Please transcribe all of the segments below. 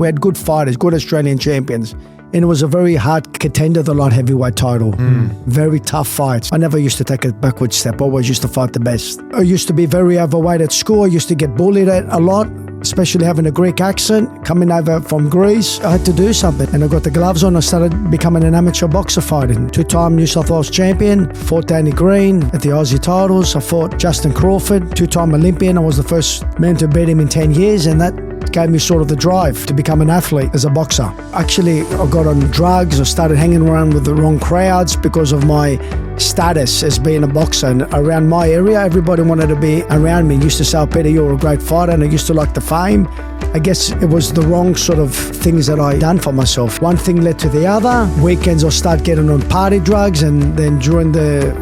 We had good fighters, good Australian champions. And it was a very hard contender, the light heavyweight title. Very tough fights. I never used to take a backward step. Always used to fight the best. I used to be very overweight at school. I used to get bullied a lot, especially having a Greek accent. Coming over from Greece, I had to do something. And I got the gloves on. I started becoming an amateur boxer fighting. 2-time New South Wales champion. Fought Danny Green at the Aussie titles. I fought Justin Crawford, 2-time Olympian. I was the first man to beat him in 10 years. And that gave me sort of the drive to become an athlete as a boxer. Actually, I got on drugs. I started hanging around with the wrong crowds because of my status as being a boxer. And around my area, everybody wanted to be around me. Used to say, "Oh, Peter, you're a great fighter," and I used to like the fame. I guess it was the wrong sort of things that I done for myself. One thing led to the other. Weekends I'll start getting on party drugs, and then during the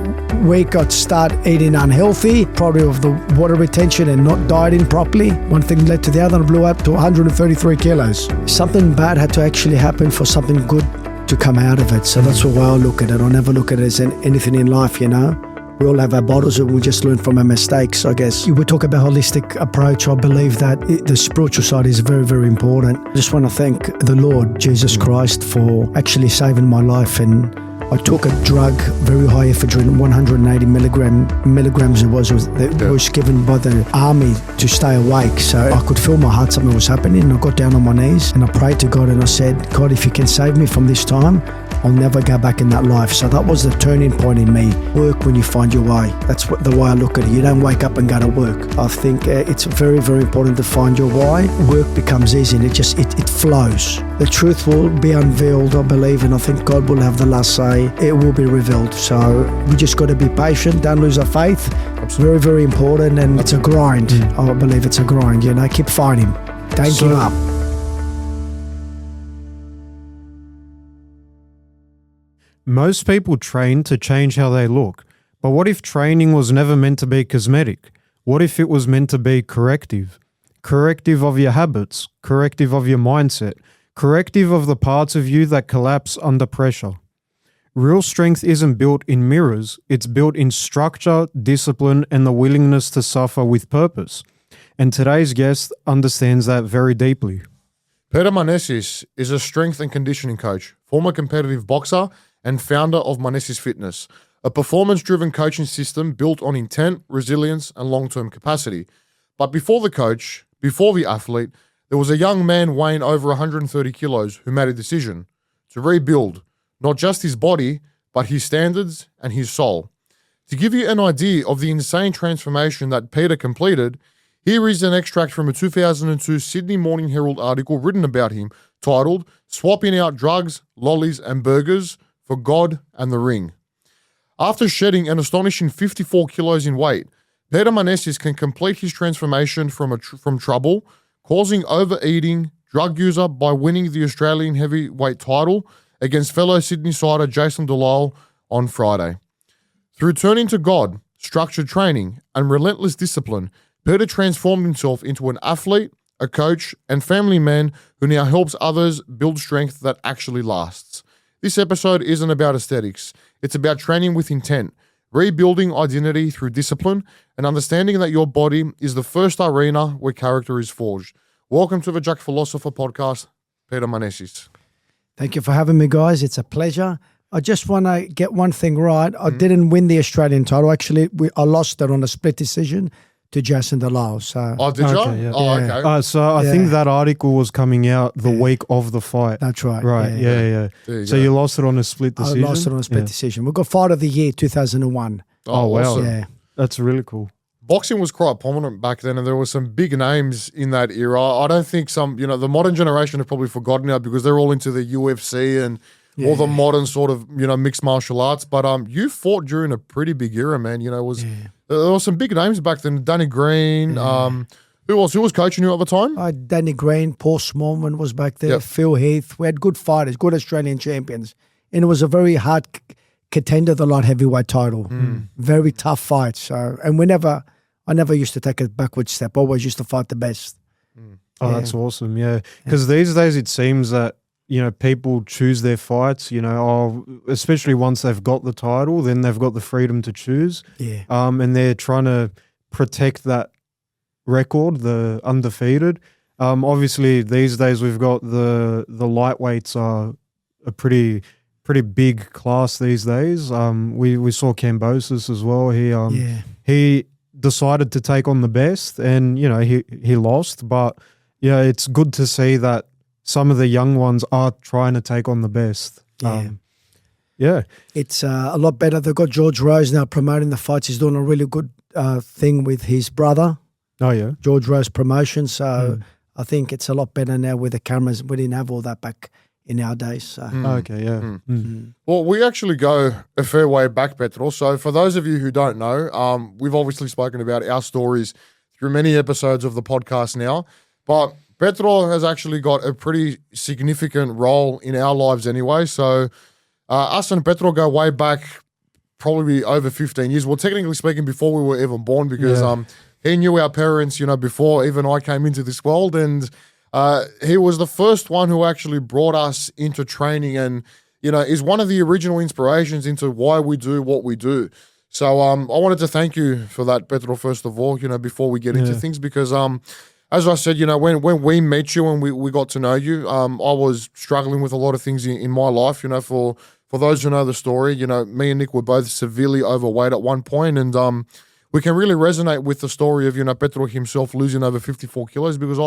week I'd start eating unhealthy, probably of the water retention and not dieting properly. One thing led to the other and I blew up to 133 kilos. Something bad had to actually happen for something good to come out of it. So that's the way I look at it. I never look at it as anything in life, you know. We all have our bottles and we just learn from our mistakes, I guess. We talk about holistic approach. I believe that the spiritual side is very, very important. I just want to thank the Lord Jesus Christ for actually saving my life. And I took a drug, very high ephedrine, 180 milligrams it was given by the army to stay awake. So I could feel my heart, something was happening. And I got down on my knees and I prayed to God and I said, "God, if you can save me from this time, I'll never go back in that life." So that was the turning point in me. Work when you find your way. That's the way I look at it. You don't wake up and go to work. I think it's very, very important to find your why. Work becomes easy and it flows. The truth will be unveiled, I believe, and I think God will have the last say. It will be revealed. So we just got to be patient. Don't lose our faith. It's very, very important, and it's a grind. I believe it's a grind. You know, keep fighting. Don't give up. Most people train to change how they look, but what if training was never meant to be cosmetic? What if it was meant to be corrective? Corrective of your habits, corrective of your mindset, corrective of the parts of you that collapse under pressure. Real strength isn't built in mirrors, it's built in structure, discipline, and the willingness to suffer with purpose. And today's guest understands that very deeply. Peter Manesis is a strength and conditioning coach, former competitive boxer, and founder of Manesis Fitness, a performance-driven coaching system built on intent, resilience, and long-term capacity. But before the coach, before the athlete, there was a young man weighing over 130 kilos who made a decision to rebuild not just his body, but his standards and his soul. To give you an idea of the insane transformation that Peter completed, here is an extract from a 2002 Sydney Morning Herald article written about him, titled "Swapping Out Drugs, Lollies and Burgers for God and the Ring." After shedding an astonishing 54 kilos in weight, Peter Manesis can complete his transformation from trouble, causing overeating, drug user, by winning the Australian heavyweight title against fellow Sydney-sider Jason Delisle on Friday. Through turning to God, structured training, and relentless discipline, Peter transformed himself into an athlete, a coach, and family man who now helps others build strength that actually lasts. This episode isn't about aesthetics. It's about training with intent, rebuilding identity through discipline, and understanding that your body is the first arena where character is forged. Welcome to the Jacked Philosopher podcast, Peter Manesis. Thank you for having me, guys. It's a pleasure. I just want to get one thing right. I didn't win the Australian title. Actually, I lost it on a split decision to Jason Delisle. So. Oh, did you? Yeah. Oh, okay. So I think that article was coming out the week of the fight. That's right. Right, yeah. So you lost it on a split decision? I lost it on a split decision. We got Fight of the Year 2001. Oh, wow. Awesome. Yeah. That's really cool. Boxing was quite prominent back then, and there were some big names in that era. I don't think the modern generation have probably forgotten now because they're all into the UFC and all the modern sort of, mixed martial arts. But you fought during a pretty big era, man. There were some big names back then. Danny Green. Who else? Who was coaching you at the time? Danny Green, Paul Smallman was back there. Yep. Phil Heath. We had good fighters, good Australian champions, and it was a very hard contender, the light heavyweight title. Very tough fights. So, and I never used to take a backward step. I always used to fight the best. Oh, that's awesome. Yeah. Because these days it seems that, people choose their fights, especially once they've got the title, then they've got the freedom to choose. Yeah. And they're trying to protect that record, the undefeated. Obviously, these days we've got the lightweights are a pretty big class these days. We saw Kambosos as well. He decided to take on the best, and he lost. But yeah, it's good to see that some of the young ones are trying to take on the best. Yeah. It's a lot better. They've got George Rose now promoting the fights. He's doing a really good thing with his brother. Oh yeah, George Rose Promotion. So I think it's a lot better now with the cameras. We didn't have all that back in our days. So. Okay, yeah. Well, we actually go a fair way back, Petro. So for those of you who don't know, we've obviously spoken about our stories through many episodes of the podcast now, but Petro has actually got a pretty significant role in our lives anyway. So us and Petro go way back, probably over 15 years. Well, technically speaking, before we were even born, because he knew our parents, before even I came into this world, and he was the first one who actually brought us into training, and is one of the original inspirations into why we do what we do. So I wanted to thank you for that, Petro, first of all, before we get into things, because as I said, when we met you and we got to know you, I was struggling with a lot of things in my life. For those who know the story, me and Nick were both severely overweight at one point, and we can really resonate with the story of Petro himself losing over 54 kilos, because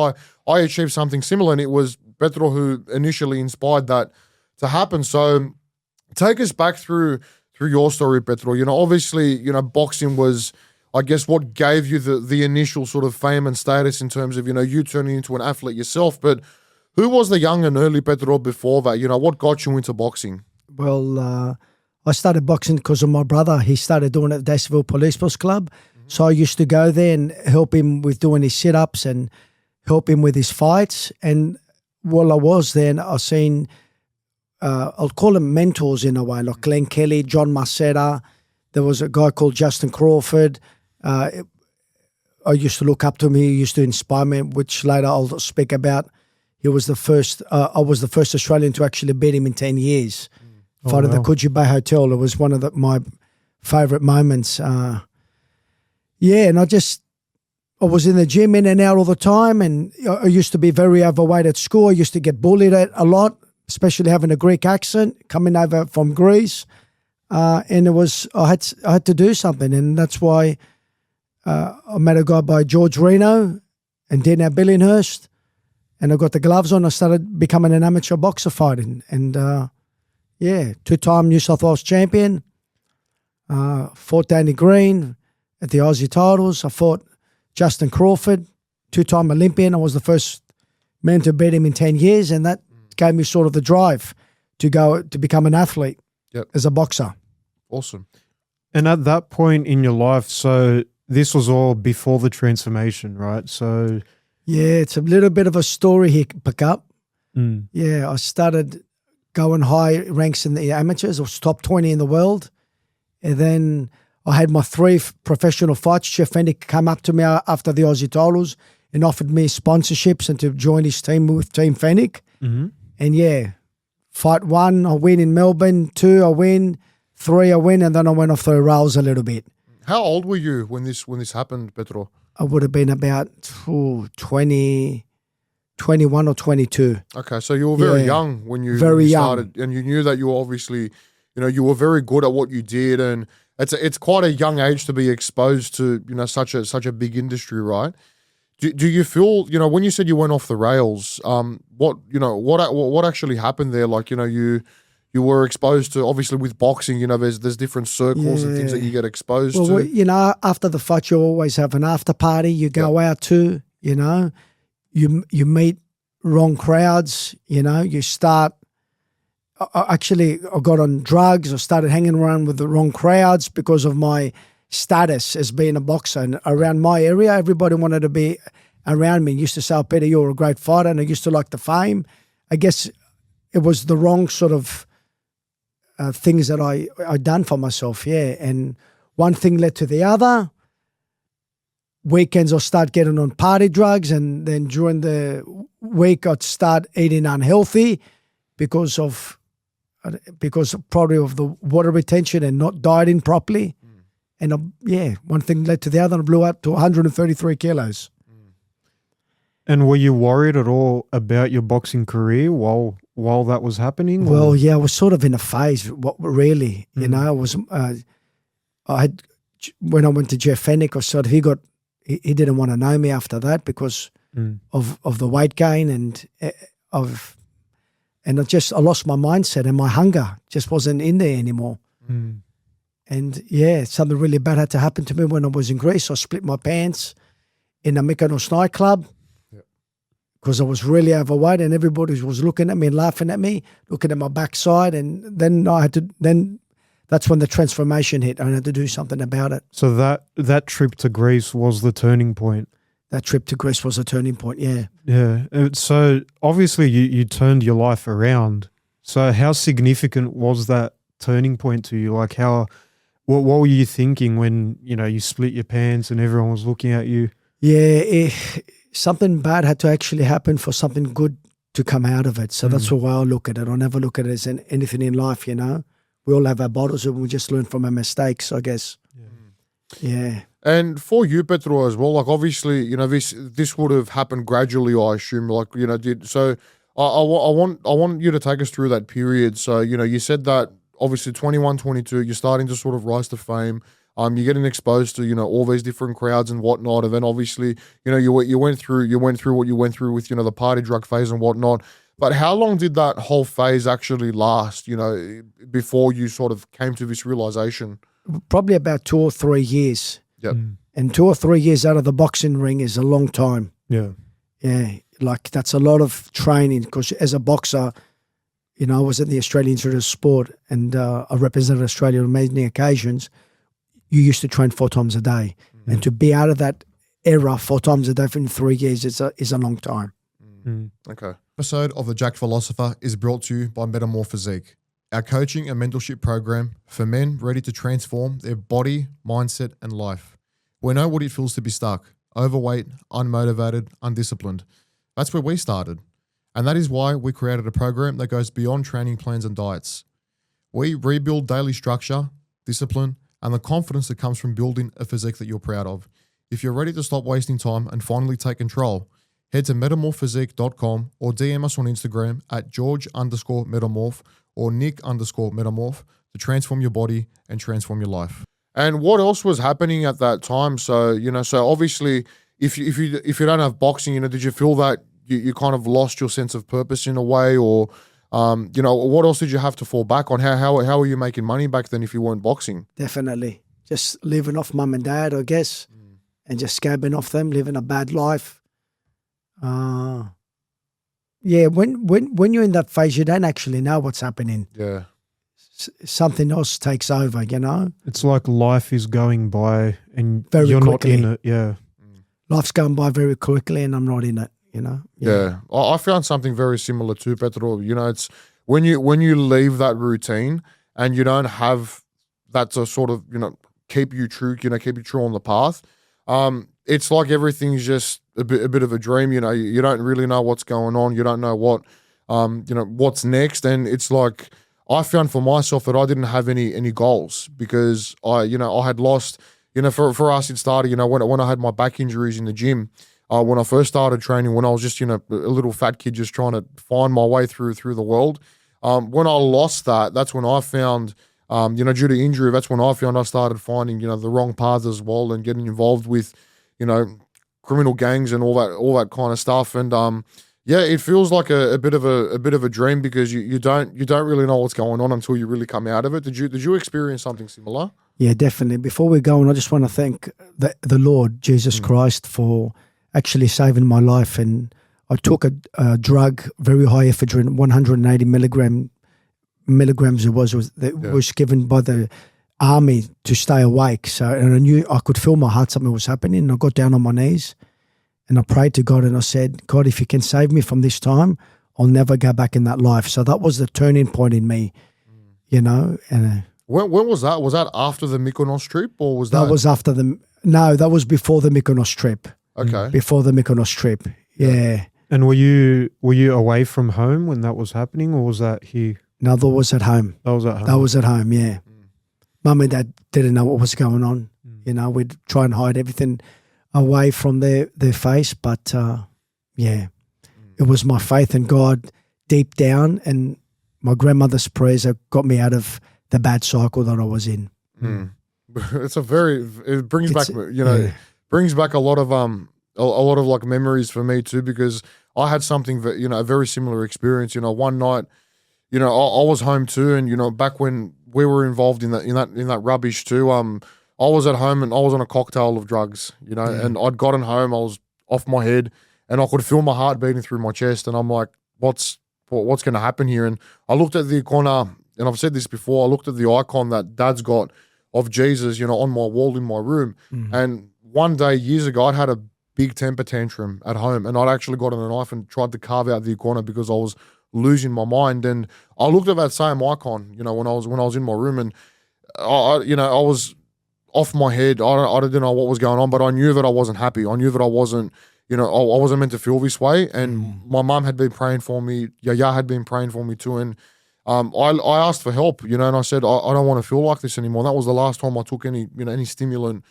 I achieved something similar, and it was Petro who initially inspired that to happen. So take us back through your story, Petro. Obviously, boxing was, I guess, what gave you the initial sort of fame and status in terms of, you turning into an athlete yourself. But who was the young and early Petro before that? What got you into boxing? Well, I started boxing because of my brother. He started doing it at Daysville Police Force Club. So I used to go there and help him with doing his sit-ups and help him with his fights. And while I was there, I seen, I'll call them mentors in a way, like Glenn Kelly, John Marcetta. There was a guy called Justin Crawford. I used to look up to him. He used to inspire me, which later I'll speak about. He was the first, I was the first Australian to actually beat him in 10 years. Fighting at the Coogee Bay Hotel. It was one of my favourite moments. And I was in the gym in and out all the time, and I used to be very overweight at school. I used to get bullied a lot, especially having a Greek accent, coming over from Greece. And I had to do something, and that's why I met a guy by George Reno and Dana Billinghurst, and I got the gloves on. I started becoming an amateur boxer fighting, and two-time New South Wales champion. Fought Danny Green at the Aussie titles. I fought Justin Crawford, two-time Olympian. I was the first man to beat him in 10 years, and that gave me sort of the drive to become an athlete as a boxer. Awesome. And at that point in your life, so this was all before the transformation, right? So yeah, it's a little bit of a story here, pick up. Yeah, I started going high ranks in the amateurs. I was top 20 in the world. And then I had my 3 professional fights. Jeff Fennick came up to me after the Aussie titles and offered me sponsorships and to join his team with Team Fennick. And fight 1, I win in Melbourne. 2, I win. 3, I win. And then I went off the rails a little bit. How old were you when this happened, Petro? I would have been about 21 or 22. Okay, so you were very young when you started, and you knew that you were obviously, you were very good at what you did, and it's quite a young age to be exposed to, such a big industry, right? Do you feel, when you said you went off the rails, what actually happened there? Like, you were exposed to, obviously with boxing, there's different circles and things that you get exposed to. Well, after the fight, you always have an after party. You go out to, you meet wrong crowds, you start. I got on drugs. I started hanging around with the wrong crowds because of my status as being a boxer. And around my area, everybody wanted to be around me. Used to say, oh, Peter, you're a great fighter. And I used to like the fame. I guess it was the wrong sort of things that I done for myself, And one thing led to the other. Weekends I'll start getting on party drugs, and then during the week I'd start eating unhealthy because probably of the water retention and not dieting properly. And one thing led to the other, and I blew up to 133 kilos. And were you worried at all about your boxing career while that was happening? or- Well, yeah, I was sort of in a phase. What really, you know, I was. I had when I went to Jeff Fennick, I sort of he didn't want to know me after that because of the weight gain and I lost my mindset and my hunger just wasn't in there anymore. And yeah, something really bad had to happen to me when I was in Greece. I split my pants in a Mykonos nightclub because I was really overweight and everybody was looking at me and laughing at me, looking at my backside. And then that's when the transformation hit. I had to do something about it. So that trip to Greece was the turning point. That trip to Greece was a turning point, yeah. Yeah. So obviously you turned your life around. So how significant was that turning point to you? Like what were you thinking when, you split your pants and everyone was looking at you? Yeah, something bad had to actually happen for something good to come out of it. So that's the way I look at it. I never look at it as anything in life, We all have our bottles and we just learn from our mistakes, I guess. Yeah. And for you, Petro, as well, like obviously, this would have happened gradually, I assume. Like, so I want you to take us through that period. So, you said that obviously 21, 22, you're starting to sort of rise to fame. You're getting exposed to, all these different crowds and whatnot. And then obviously, you went through what you went through with, the party drug phase and whatnot. But how long did that whole phase actually last, before you sort of came to this realization? Probably about 2 or 3 years. Yep. And 2 or 3 years out of the boxing ring is a long time. Yeah. Yeah, like that's a lot of training because as a boxer, I was at the Australian Institute of Sport and I represented Australia on many occasions. You used to train 4 times a day. And to be out of that era 4 times a day for 3 years is a long time. Okay. Episode of the Jacked Philosopher is brought to you by Metamorph Physique, our coaching and mentorship program for men ready to transform their body, mindset, and life. We know what it feels to be stuck, overweight, unmotivated, undisciplined. That's where we started. And that is why we created a program that goes beyond training plans and diets. We rebuild daily structure, discipline, and the confidence that comes from building a physique that you're proud of. If you're ready to stop wasting time and finally take control, head to metamorphphysique.com or DM us on Instagram at George_metamorph or Nick_metamorph to transform your body and transform your life. And what else was happening at that time? So, so obviously if you don't have boxing, did you feel that you kind of lost your sense of purpose in a way, or what else did you have to fall back on? How were you making money back then if you weren't boxing? Definitely. Just living off mum and dad, I guess, and just scabbing off them, living a bad life. Yeah, when you're in that phase, you don't actually know what's happening. Yeah. Something else takes over, It's like life is going by and Very you're quickly. not in it. Yeah. Life's going by very quickly and I'm not in it, Yeah. I found something very similar too, Petro. It's when you leave that routine and you don't have that to sort of, keep you true, keep you true on the path. It's like everything's just a bit of a dream, you don't really know what's going on. You don't know what, what's next. And it's like, I found for myself that I didn't have any goals because I had lost, for us it started, when I had my back injuries in the gym, when I first started training, when I was just, a little fat kid just trying to find my way through the world. When I lost that's when I found, due to injury, that's when I found I started finding, the wrong paths as well and getting involved with, criminal gangs and all that kind of stuff. And, yeah, it feels like a bit of a dream because you don't really know what's going on until you really come out of it. Did you experience something similar? Yeah, definitely. Before we go on, I just want to thank the Lord Jesus Christ for actually saving my life. And I took a drug, very high ephedrine, 180 milligrams. It was given by the army to stay awake. So, and I knew I could feel my heart, something was happening. And I got down on my knees. And I prayed to God and I said, God, if you can save me from this time, I'll never go back in that life. So that was the turning point in me, And when was that? Was that after the Mykonos trip or was that? That was after that was before the Mykonos trip. Okay. Before the Mykonos trip. Yeah. And were you away from home when that was happening or was that here? No, that was at home. That was at home. That was at home, yeah. Mum and Dad didn't know what was going on. We'd try and hide everything away from their face, but Yeah. It was my faith in God deep down, and my grandmother's prayers that got me out of the bad cycle that I was in. It brings back, brings back a lot of like memories for me too, because I had something that, a very similar experience. One night, I was home too, and back when we were involved in that rubbish too, I was at home and I was on a cocktail of drugs, and I'd gotten home, I was off my head, and I could feel my heart beating through my chest, and I'm like, what's going to happen here? And I looked at the icon, and I've said this before, I looked at the icon that Dad's got of Jesus, on my wall in my room, and one day years ago, I'd had a big temper tantrum at home, and I'd actually gotten a knife and tried to carve out the icona because I was losing my mind. And I looked at that same icon, when I was in my room, and I was off my head. I didn't know what was going on, but I knew that I wasn't happy. I knew that I wasn't, I wasn't meant to feel this way. And my mum had been praying for me. Yaya had been praying for me too. And I asked for help, and I said, I don't want to feel like this anymore. That was the last time I took any stimulant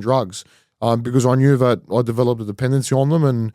drugs, because I knew that I developed a dependency on them, and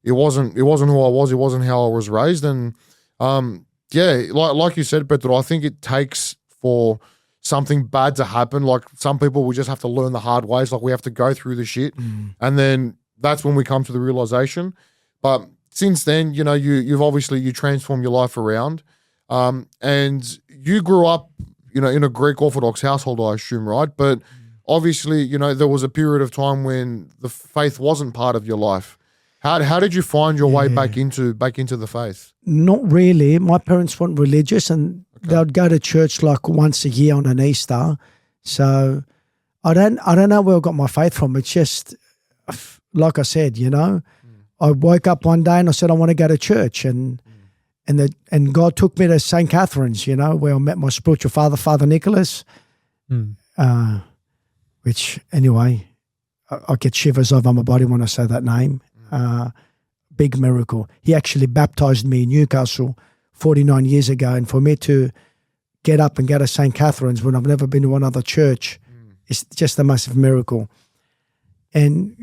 it wasn't who I was. It wasn't how I was raised. And like you said, Pedro, I think it takes for something bad to happen. Like some people, we just have to learn the hard ways. Like we have to go through the shit, and then that's when we come to the realization. But since then, you've obviously transformed your life around, and you grew up, in a Greek Orthodox household, I assume, right? But obviously, there was a period of time when the faith wasn't part of your life. How did you find your way back into the faith? Not really. My parents weren't religious, and they would go to church like once a year on an Easter. So I don't know where I got my faith from. It's just like I said, I woke up one day and I said I want to go to church, and God took me to St. Catherine's, where I met my spiritual father, Father Nicholas. Which anyway, I get shivers over my body when I say that name. Big miracle. He actually baptized me in Newcastle 49 years ago, and for me to get up and go to St. Catherine's when I've never been to one other church, it's just a massive miracle. And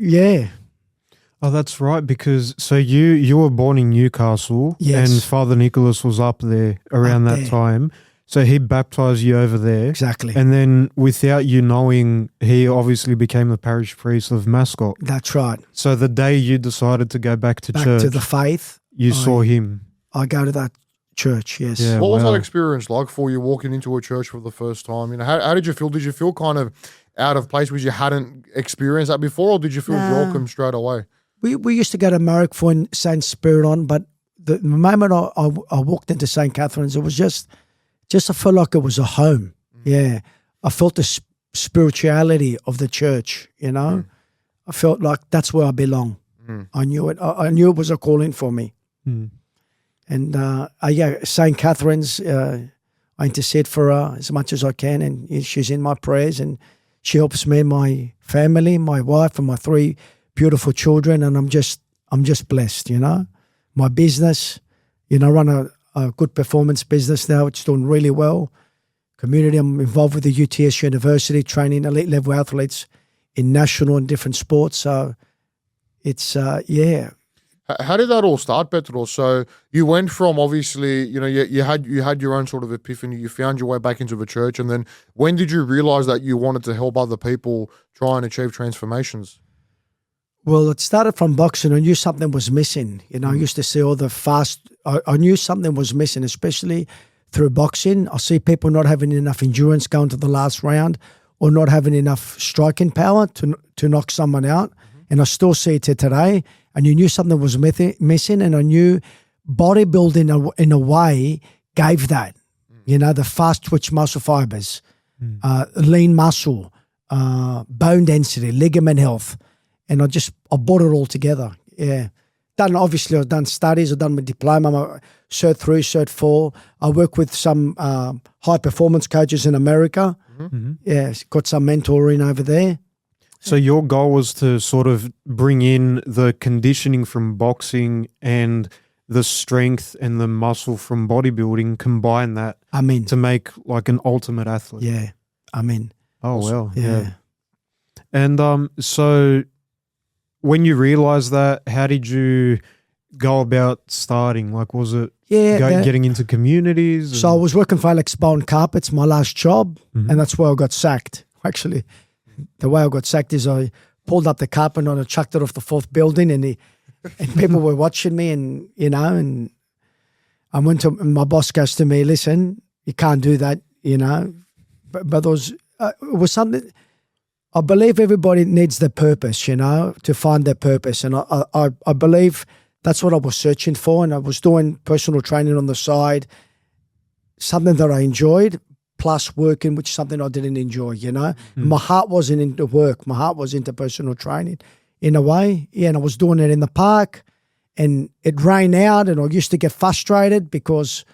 oh, that's right, because so you were born in Newcastle, yes, and Father Nicholas was up there around that time. So he baptized you over there. Exactly. And then without you knowing, he obviously became the parish priest of Mascot. That's right. So the day you decided to go back to church, to the faith, you saw him. I go to that church, yes. Yeah, what was that experience like for you walking into a church for the first time? How did you feel? Did you feel kind of out of place because you hadn't experienced that before, or did you feel welcome straight away? We used to go to Marrick for St. Spiridon, but the moment I walked into St. Catherine's, it was just I felt like it was a home. Yeah. I felt the spirituality of the church, I felt like that's where I belong. I knew it. I knew it was a calling for me. And St. Catherine's, I intercede for her as much as I can, and she's in my prayers, and she helps me and my family, my wife and my 3 beautiful children, and I'm just blessed, My business, I run a good performance business now. It's doing really well. Community, I'm involved with the UTS University, training elite level athletes in national and different sports. So it's, How did that all start, Petro? So you went from obviously, you had your own sort of epiphany. You found your way back into the church, and then when did you realize that you wanted to help other people try and achieve transformations? Well, it started from boxing. I knew something was missing. I used to see all the fast. I knew something was missing, especially through boxing. I see people not having enough endurance going to the last round, or not having enough striking power to knock someone out. And I still see it today. And you knew something was missing, and I knew bodybuilding in a way gave that. The fast twitch muscle fibers, lean muscle, bone density, ligament health. And I brought it all together. Yeah. I've done studies. I've done my diploma, my Cert 3, Cert 4. I work with some high performance coaches in America. Yeah, got some mentoring over there. So your goal was to sort of bring in the conditioning from boxing and the strength and the muscle from bodybuilding, combine that to make like an ultimate athlete. Yeah, Oh, well. Yeah. And so when you realized that, how did you go about starting? Like, was it getting into communities? So I was working for Alex Bowen Carpets, my last job, and that's where I got sacked. Actually, the way I got sacked is I pulled up the carpet and I chucked it off the 4th building, and people were watching me, and and I went to, and my boss goes to me, listen, you can't do that, but there was, it was something. I believe everybody needs their purpose, to find their purpose. And I believe that's what I was searching for. And I was doing personal training on the side, something that I enjoyed, plus working, which is something I didn't enjoy, My heart wasn't into work. My heart was into personal training in a way. Yeah, and I was doing it in the park, and it rained out, and I used to get frustrated because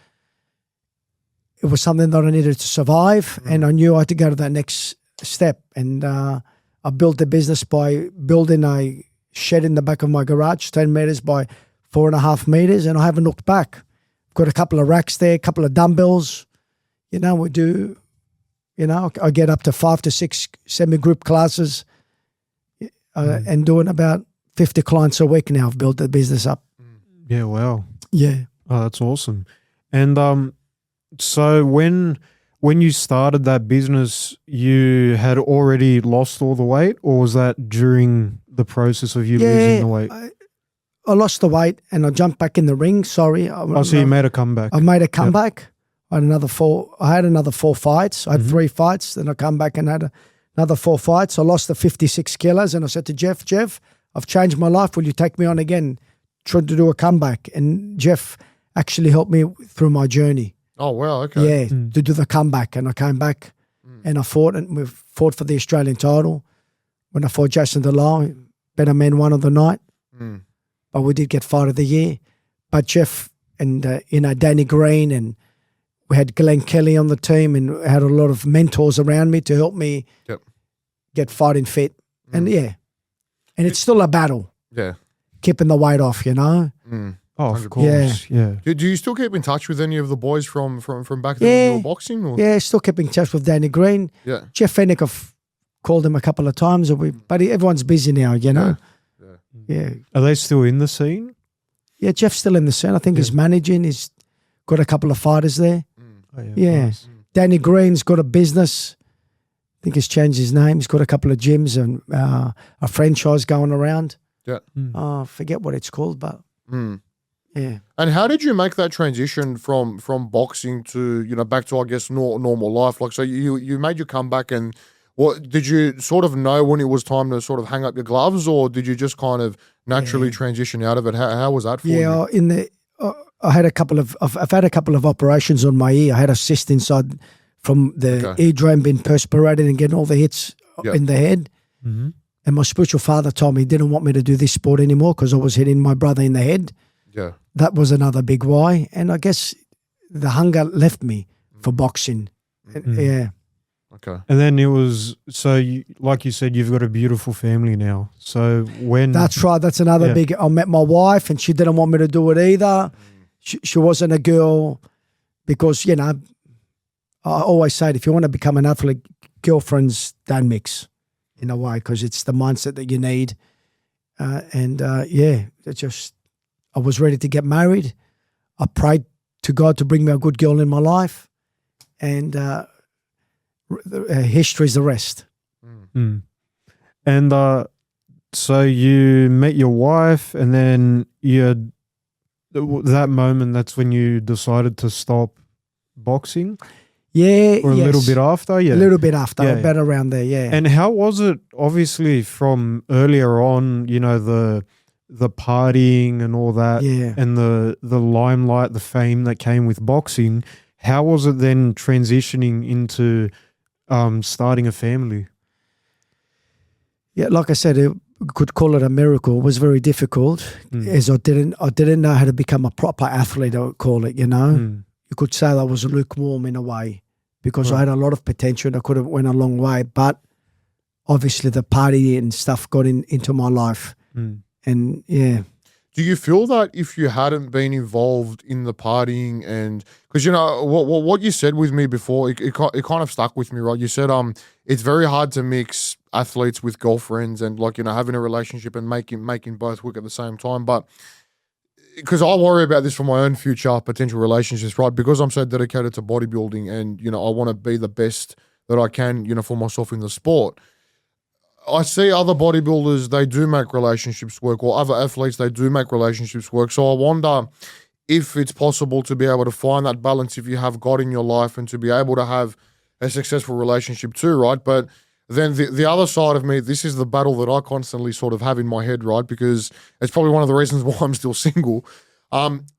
it was something that I needed to survive, and I knew I had to go to that next step. And I built the business by building a shed in the back of my garage, 10 meters by 4.5 meters, and I haven't looked back. Got a couple of racks there, a couple of dumbbells. We do, I get up to 5 to 6 semi-group classes and doing about 50 clients a week now. I've built the business up. Yeah, wow. Yeah. Oh, that's awesome. And so when you started that business, you had already lost all the weight, or was that during the process of you losing the weight? I lost the weight and I jumped back in the ring. Sorry. So you made a comeback. I made a comeback. I had another 4 fights. I had 3 fights. Then I come back and had another 4 fights. I lost the 56 kilos, and I said to Jeff, I've changed my life. Will you take me on again? Tried to do a comeback. And Jeff actually helped me through my journey. Oh, wow, okay. Yeah, to do the comeback. And I came back and I fought, and we fought for the Australian title. When I fought Jason DeLau, better man one of the night. But we did get fight of the year. But Jeff and, Danny Green, and we had Glenn Kelly on the team, and we had a lot of mentors around me to help me get fighting fit. And and it's still a battle. Yeah. Keeping the weight off, Oh, of course. Yeah. Do you still keep in touch with any of the boys from back then when you were boxing? Or? Yeah, still keep in touch with Danny Green. Yeah. Jeff Fennick, I've called him a couple of times, but everyone's busy now, Yeah. Are they still in the scene? Yeah, Jeff's still in the scene. I think he's managing. He's got a couple of fighters there. Oh, Yeah. Nice. Danny Green's got a business. I think he's changed his name. He's got a couple of gyms and a franchise going around. Yeah. I forget what it's called, but yeah. And how did you make that transition from boxing to, back to, I guess, normal life? Like, so you made your comeback, and what did you sort of know when it was time to sort of hang up your gloves, or did you just kind of naturally transition out of it? How was that for you? Yeah, I've had a couple of operations on my ear. I had a cyst inside from the eardrum being perspirated and getting all the hits in the head. Mm-hmm. And my spiritual father told me he didn't want me to do this sport anymore because I was hitting my brother in the head. Yeah. That was another big why. And I guess the hunger left me for boxing. Yeah. Okay. And then it was, like you said, you've got a beautiful family now. So when... That's right. That's another big... I met my wife and she didn't want me to do it either. She wasn't a girl because, I always say if you want to become an athlete, girlfriends don't mix in a way because it's the mindset that you need. It's just... I was ready to get married. I prayed to God to bring me a good girl in my life. And... history is the rest. And so you met your wife, and then that moment, that's when you decided to stop boxing? Yeah. Or a little bit after? Yeah. A little bit after, about around there, yeah. And how was it, obviously, from earlier on, the partying and all that, and the limelight, the fame that came with boxing, how was it then transitioning into starting a family? Yeah, like I said, you could call it a miracle. It was very difficult, as I didn't know how to become a proper athlete, I would call it, You could say I was lukewarm in a way because I had a lot of potential and I could have went a long way, but obviously the party and stuff got into my life. And yeah. Do you feel that if you hadn't been involved in the partying and because what you said with me before, it kind of stuck with me, right? You said it's very hard to mix athletes with girlfriends and like having a relationship and making both work at the same time, but. Because I worry about this for my own future potential relationships, right? Because I'm so dedicated to bodybuilding and, I want to be the best that I can, for myself in the sport. I see other bodybuilders, they do make relationships work, or other athletes, they do make relationships work. So I wonder if it's possible to be able to find that balance if you have God in your life and to be able to have a successful relationship too, right? But then the other side of me, this is the battle that I constantly sort of have in my head, right? Because it's probably one of the reasons why I'm still single,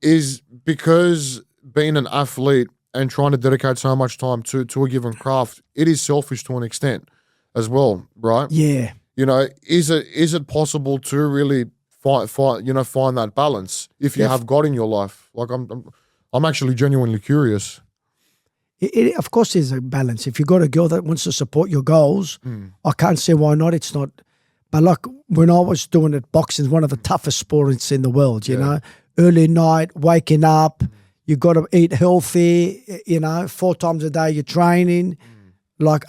is because being an athlete and trying to dedicate so much time to a given craft, it is selfish to an extent as well, right? Yeah. Is it possible to really find that balance if you have God in your life? Like I'm actually genuinely curious. It of course, there's a balance. If you've got a girl that wants to support your goals, I can't say why not. It's not. But like when I was doing it, boxing is one of the toughest sports in the world, you know. Early night, waking up, you got to eat healthy, 4 times a day you're training. Like,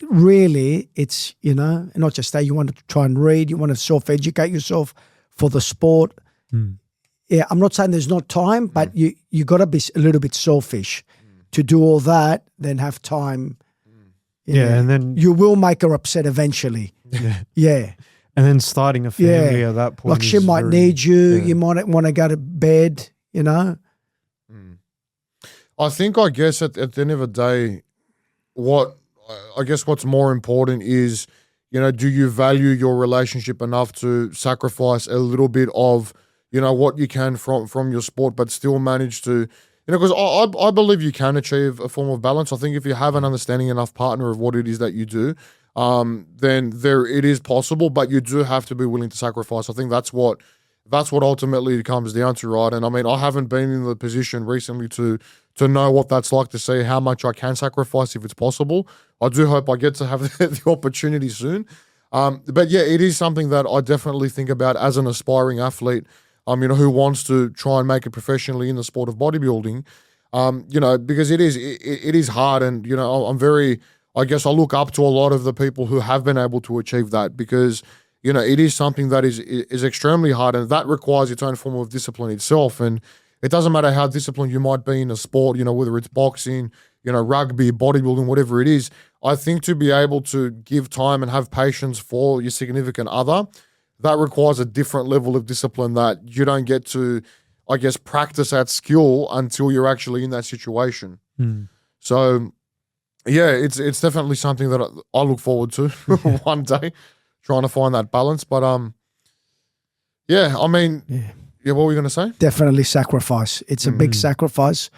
really, it's, not just that. You want to try and read, you want to self-educate yourself for the sport. Yeah, I'm not saying there's not time, but you got to be a little bit selfish. To do all that, then have time. And then you will make her upset eventually. Yeah. And then starting a family at that point. Like she might need you. You might want to go to bed, I guess at the end of the day, what's more important is, do you value your relationship enough to sacrifice a little bit of, what you can from your sport, but still manage to, because I believe you can achieve a form of balance. I think if you have an understanding enough partner of what it is that you do, then it is possible, but you do have to be willing to sacrifice. I think that's what ultimately it comes down to, right? And I mean, I haven't been in the position recently to know what that's like, to see how much I can sacrifice if it's possible. I do hope I get to have the opportunity soon. But yeah, it is something that I definitely think about as an aspiring athlete, who wants to try and make it professionally in the sport of bodybuilding, because it is hard. And, I'm very, I guess I look up to a lot of the people who have been able to achieve that because, it is something that is extremely hard and that requires its own form of discipline itself. And it doesn't matter how disciplined you might be in a sport, whether it's boxing, rugby, bodybuilding, whatever it is. I think to be able to give time and have patience for your significant other, that requires a different level of discipline that you don't get to, I guess, practice that skill until you're actually in that situation. So, yeah, it's definitely something that I look forward to one day, trying to find that balance. But, yeah, I mean, what were we going to say? Definitely sacrifice. It's a big sacrifice,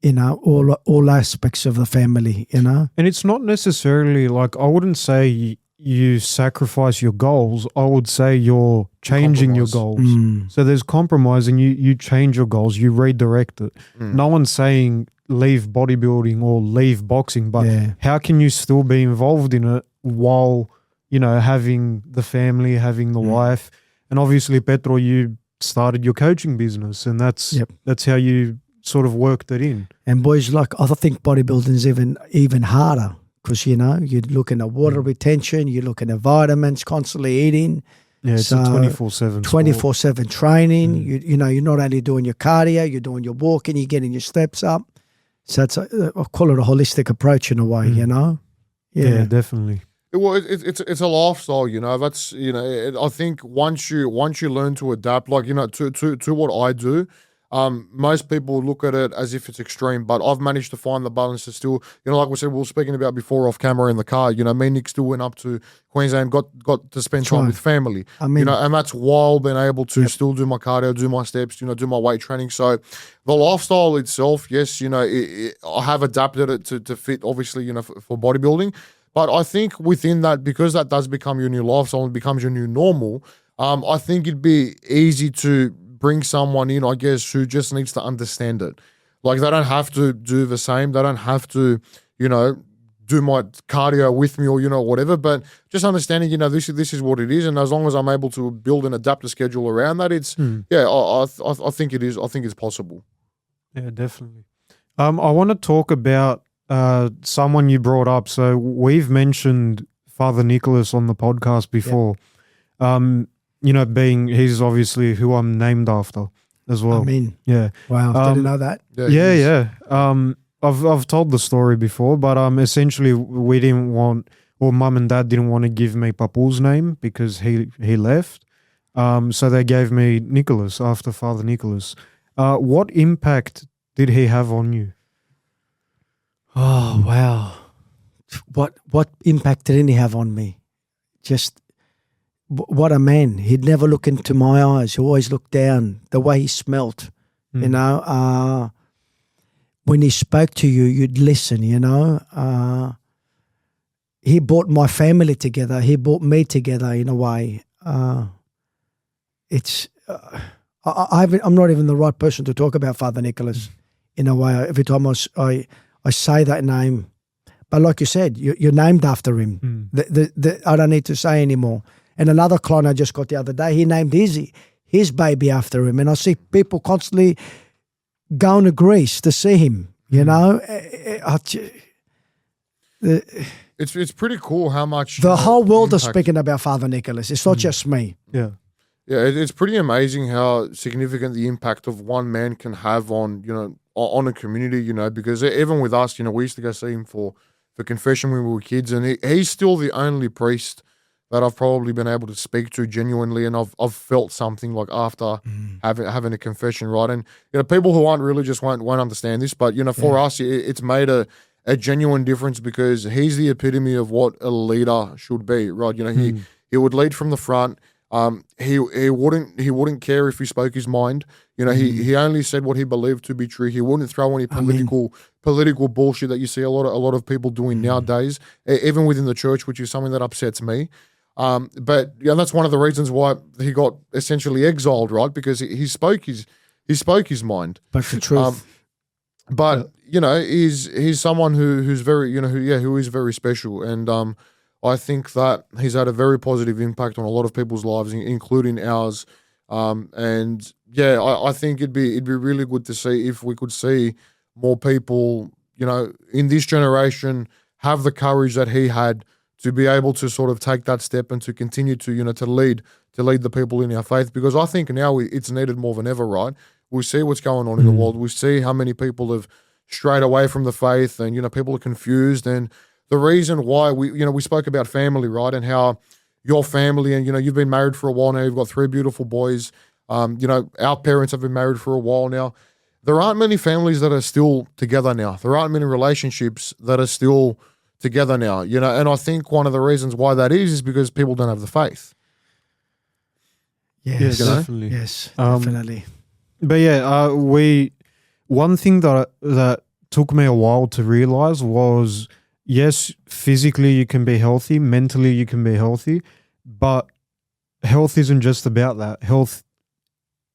all aspects of the family, And it's not necessarily like, I wouldn't say you sacrifice your goals. I would say you're changing your goals. So there's compromise and you change your goals, you redirect it. No one's saying leave bodybuilding or leave boxing, but how can you still be involved in it while, having the family, having the wife? And obviously, Petro, you started your coaching business and that's how you sort of worked it in. And boys, like, I think bodybuilding is even harder. Because, you're looking at water retention, you're looking at vitamins, constantly eating. Yeah, it's a 24/7 24/7 training. You're not only doing your cardio, you're doing your walking, you're getting your steps up. So I call it a holistic approach in a way, Yeah, definitely. Well, it's a lifestyle, That's I think once you learn to adapt, like to what I do. Most people look at it as if it's extreme, but I've managed to find the balance to still, like we said, we were speaking about before off camera in the car, me and Nick still went up to Queensland, got to spend time with family, and that's while being able to still do my cardio, do my steps, do my weight training. So the lifestyle itself, yes, I have adapted it to fit, obviously, for bodybuilding, but I think within that, because that does become your new lifestyle and becomes your new normal, I think it'd be easy to bring someone in, I guess, who just needs to understand it. Like, they don't have to do the same. They don't have to, do my cardio with me or, whatever. But just understanding, this is what it is. And as long as I'm able to build and adapt a schedule around that, it's, I think it is. I think it's possible. Yeah, definitely. I want to talk about someone you brought up. So we've mentioned Father Nicholas on the podcast before. He's obviously who I'm named after as well. I mean, yeah. Wow, didn't know that. Yeah. I've told the story before, but essentially we didn't want, or mum and dad didn't want to give me Papu's name because he left. So they gave me Nicholas after Father Nicholas. What impact did he have on you? Oh, wow. What impact did he have on me? Just what a man. He'd never look into my eyes. He always looked down. The way he smelt, when he spoke to you, you'd listen, he brought my family together. He brought me together in a way. I'm not even the right person to talk about Father Nicholas in a way. Every time I say that name, but like you said, you're named after him. I don't need to say anymore. And another client I just got the other day, he named his baby after him. And I see people constantly going to Greece to see him, It's pretty cool how much the whole world is speaking about Father Nicholas. It's not just me. Yeah. Yeah, it's pretty amazing how significant the impact of one man can have on, on a community, because even with us, we used to go see him for confession when we were kids, and he's still the only priest that I've probably been able to speak to genuinely, and I've felt something like after having a confession, right? And people who aren't religious won't understand this, but for us, it's made a genuine difference because he's the epitome of what a leader should be, right? He would lead from the front. He wouldn't care if he spoke his mind. He only said what he believed to be true. He wouldn't throw any political bullshit that you see a lot of people doing nowadays, even within the church, which is something that upsets me. But that's one of the reasons why he got essentially exiled, right? Because he spoke his mind. But the truth. He's someone who's very, who is very special, and I think that he's had a very positive impact on a lot of people's lives, including ours. I think it'd be really good to see if we could see more people, in this generation have the courage that he had to be able to sort of take that step and to continue to, to lead the people in our faith. Because I think now it's needed more than ever, right? We see what's going on in the world. We see how many people have strayed away from the faith, and people are confused. And the reason why we spoke about family, right, and how your family and you've been married for a while now. You've got 3 beautiful boys. Our parents have been married for a while now. There aren't many families that are still together now. There aren't many relationships that are still together now. And I think one of the reasons why that is because people don't have the faith. Yes, definitely. Yes, definitely. But yeah, one thing that took me a while to realize was, yes, physically you can be healthy, mentally you can be healthy, but health isn't just about that. Health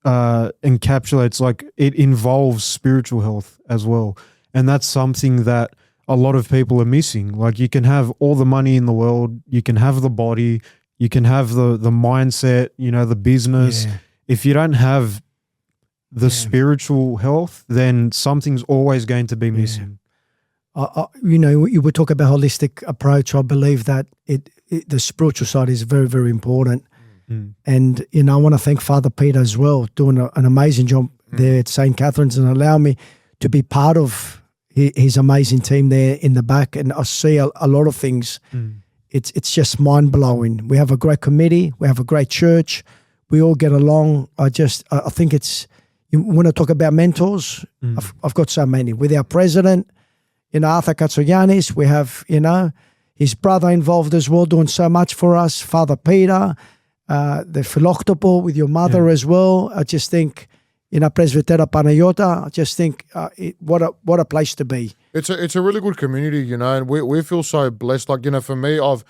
encapsulates, like, it involves spiritual health as well. And that's something that a lot of people are missing. Like, you can have all the money in the world, you can have the body, you can have the mindset, the business. Yeah. If you don't have the spiritual health, then something's always going to be missing. You would talk about holistic approach. I believe that the spiritual side is very, very important. And, I want to thank Father Peter as well, doing an amazing job there at St. Catherine's, and allow me to be part of his amazing team there in the back. And I see a lot of things. It's just mind-blowing. We have a great committee. We have a great church. We all get along. I think it's, you want to talk about mentors? I've got so many. With our president, Arthur Katsogiannis, we have, his brother involved as well, doing so much for us. Father Peter, the Philoctopo with your mother as well. I just think, Presbytera Panayota, I just think what a place to be. It's a really good community, and we feel so blessed. Like, for me, I've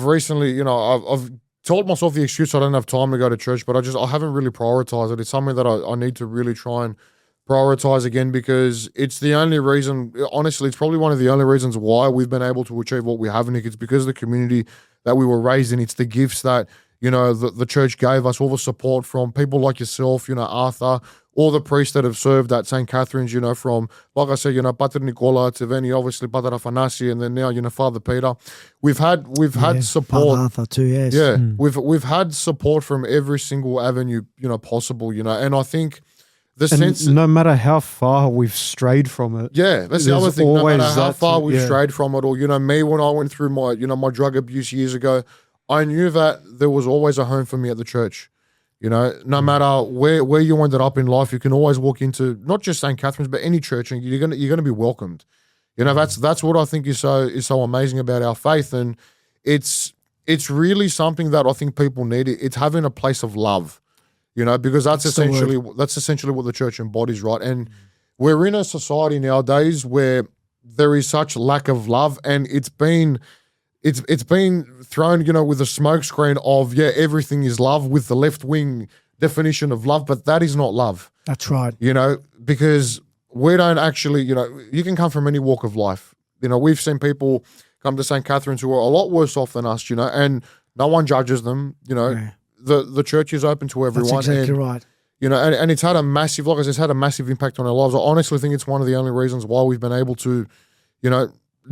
recently, I've told myself the excuse I don't have time to go to church, but I haven't really prioritized it. It's something that I need to really try and prioritize again, because it's the only reason, honestly, it's probably one of the only reasons why we've been able to achieve what we have, Nick. It's because of the community that we were raised in. It's the gifts that, the church gave us, all the support from people like yourself, Arthur, all the priests that have served at St. Catherine's, from, like I said, Pater Nicola, Teveni, obviously Pater Afanasi, and then now, Father Peter. We've had support. Father Arthur too, yes. Yeah, we've had support from every single avenue, possible, and I think the sense, no matter how far we've strayed from it. yeah, that's the there's other thing. No matter always how that far to- we've yeah. strayed from it, or me when I went through my, my drug abuse years ago, I knew that there was always a home for me at the church. No matter where you ended up in life, you can always walk into not just St. Catherine's, but any church, and you're gonna be welcomed. That's what I think is so amazing about our faith, and it's really something that I think people need. It's having a place of love, because that's essentially what the church embodies, right? And we're in a society nowadays where there is such lack of love, and it's been thrown, with a smokescreen of, everything is love, with the left wing definition of love, but that is not love. That's right. Because we don't actually, you can come from any walk of life. We've seen people come to St. Catherine's who are a lot worse off than us, and no one judges them. Yeah. The church is open to everyone. That's exactly and, right. and it's had a massive, like I said, it's had a massive impact on our lives. I honestly think it's one of the only reasons why we've been able to,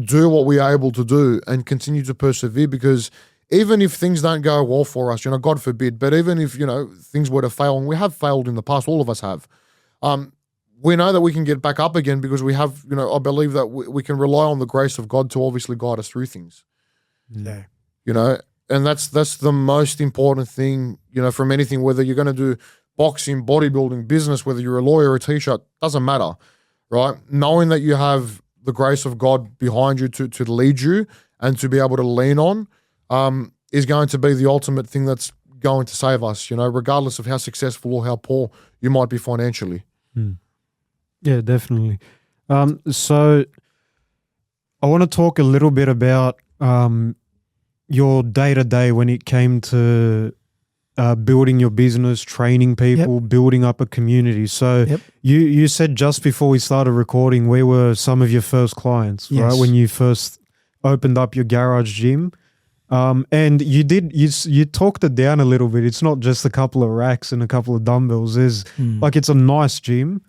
do what we are able to do and continue to persevere, because even if things don't go well for us, God forbid, but even if, things were to fail, and we have failed in the past, all of us have, we know that we can get back up again, because we have, I believe that we can rely on the grace of God to obviously guide us through things. Yeah. And that's the most important thing, from anything, whether you're going to do boxing, bodybuilding, business, whether you're a lawyer or a teacher, doesn't matter, right? Knowing that you have the grace of God behind you to lead you and to be able to lean on is going to be the ultimate thing that's going to save us, regardless of how successful or how poor you might be financially. Yeah, definitely. So I want to talk a little bit about your day-to-day when it came to building your business, training people, building up a community. So you said just before we started recording, where were some of your first clients, right? When you first opened up your garage gym. And you talked it down a little bit. It's not just a couple of racks and a couple of dumbbells. There's it's a nice gym,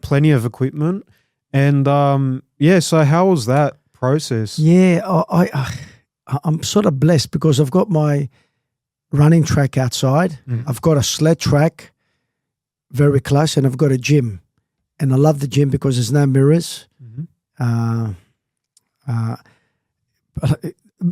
plenty of equipment. And so how was that process? Yeah, I'm sort of blessed because I've got my running track outside. I've got a sled track very close, and I've got a gym. And I love the gym because there's no mirrors.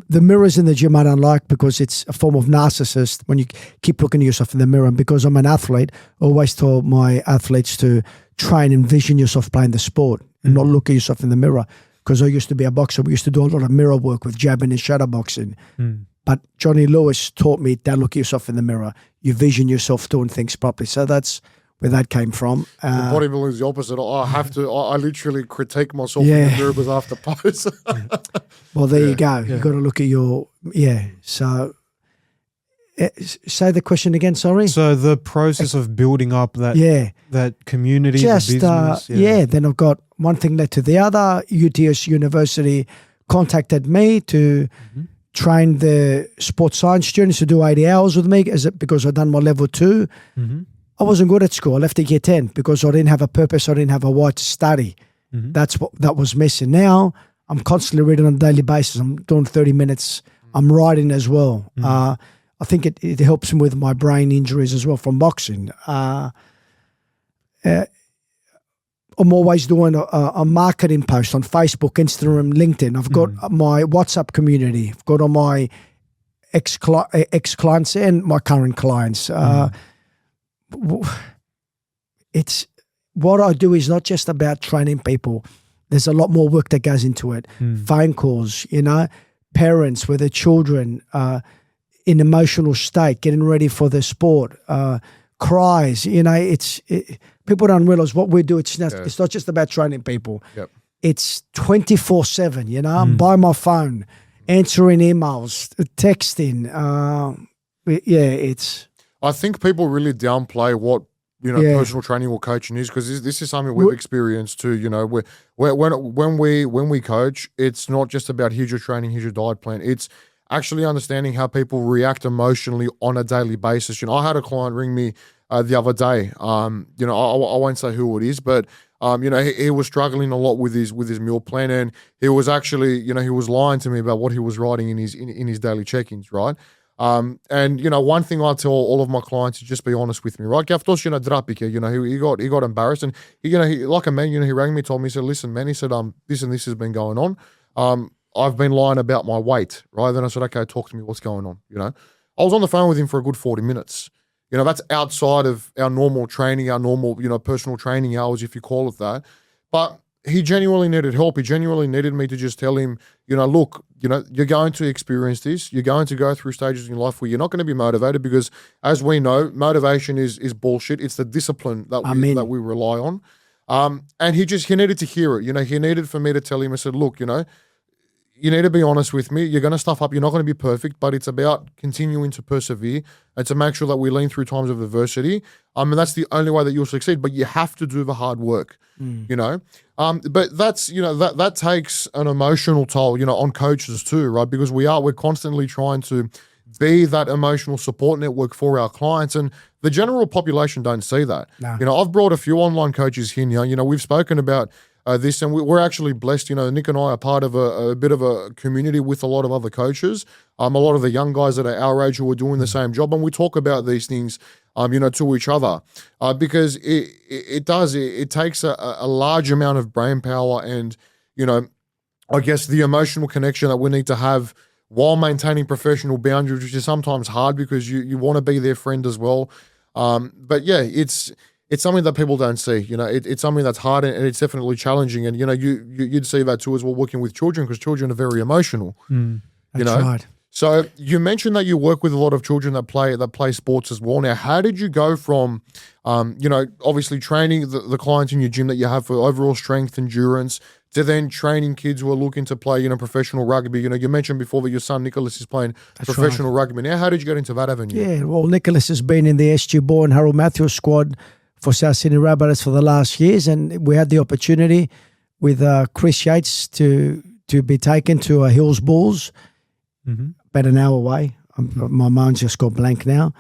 The mirrors in the gym I don't like because it's a form of narcissist when you keep looking at yourself in the mirror. And because I'm an athlete, I always told my athletes to try and envision yourself playing the sport and not look at yourself in the mirror. Because I used to be a boxer. We used to do a lot of mirror work with jabbing and shadow boxing. But Johnny Lewis taught me, don't look at yourself in the mirror. You vision yourself doing things properly. So that's where that came from. Bodybuilding is the opposite. I literally critique myself in the mirror after pose. Well, there you go. You got to look at your, So say the question again, sorry. So the process of building up that community, the business. Then I've got one thing led to the other. UTS University contacted me to train the sports science students to do 80 hours with me because I'd done my level 2. I wasn't good at school. I left at year 10 because I didn't have a purpose. I didn't have a why to study. That was missing. Now I'm constantly reading on a daily basis. I'm doing 30 minutes. I'm writing as well. I think it helps me with my brain injuries as well from boxing. I'm always doing a marketing post on Facebook, Instagram, LinkedIn. I've got my WhatsApp community. I've got all my ex-clients and my current clients. It's what I do is not just about training people. There's a lot more work that goes into it. Phone calls, parents with their children in emotional state, getting ready for the sport, cries. People don't realize what we do. It's not just about training people. It's 24/7. I'm by my phone, answering emails, texting. It's. I think people really downplay personal training or coaching is, because this is something we've experienced too. When we coach, it's not just about here's your training, here's your diet plan. It's actually understanding how people react emotionally on a daily basis. I had a client ring me the other day. I won't say who it is, but he was struggling a lot with his meal plan, and he was actually, he was lying to me about what he was writing in his daily check-ins, right? One thing I tell all of my clients is just be honest with me, right? Gaftos, drapike, he got embarrassed, and he like a man, he rang me, told me, he said, listen, man, he said, this and this has been going on. I've been lying about my weight, right? Then I said, okay, talk to me, what's going on? I was on the phone with him for a good 40 minutes. That's outside of our normal training, our normal, personal training hours, if you call it that. But he genuinely needed help. He genuinely needed me to just tell him, look, you're going to experience this. You're going to go through stages in life where you're not going to be motivated, because as we know, motivation is bullshit. It's the discipline that we rely on. And he needed to hear it. He needed for me to tell him, I said, look, you need to be honest with me. You're going to stuff up. You're not going to be perfect, but it's about continuing to persevere and to make sure that we lean through times of adversity. And that's the only way that you'll succeed. But you have to do the hard work, But that's, that takes an emotional toll, on coaches too, right? Because we're constantly trying to be that emotional support network for our clients, and the general population don't see that. No. I've brought a few online coaches here now. We've spoken about this, and we're actually blessed. Nick and I are part of a bit of a community with a lot of other coaches, a lot of the young guys that are our age who are doing the same job, and we talk about these things, to each other, because it takes a large amount of brain power and, I guess the emotional connection that we need to have while maintaining professional boundaries, which is sometimes hard because you want to be their friend as well. But yeah, it's something that people don't see. It's something that's hard, and it's definitely challenging. And you'd see that too as well, working with children, because children are very emotional. That's right. So you mentioned that you work with a lot of children that play sports as well. Now, how did you go from, obviously training the clients in your gym that you have for overall strength, endurance, to then training kids who are looking to play, professional rugby? You mentioned before that your son Nicholas is playing professional rugby. Now, how did you get into that avenue? Yeah, well, Nicholas has been in the SG Bourne Harold Matthews squad for South Sydney Rabbitohs for the last years, and we had the opportunity with Chris Yates to be taken to Hills Bulls, about an hour away. My mind's just gone blank now,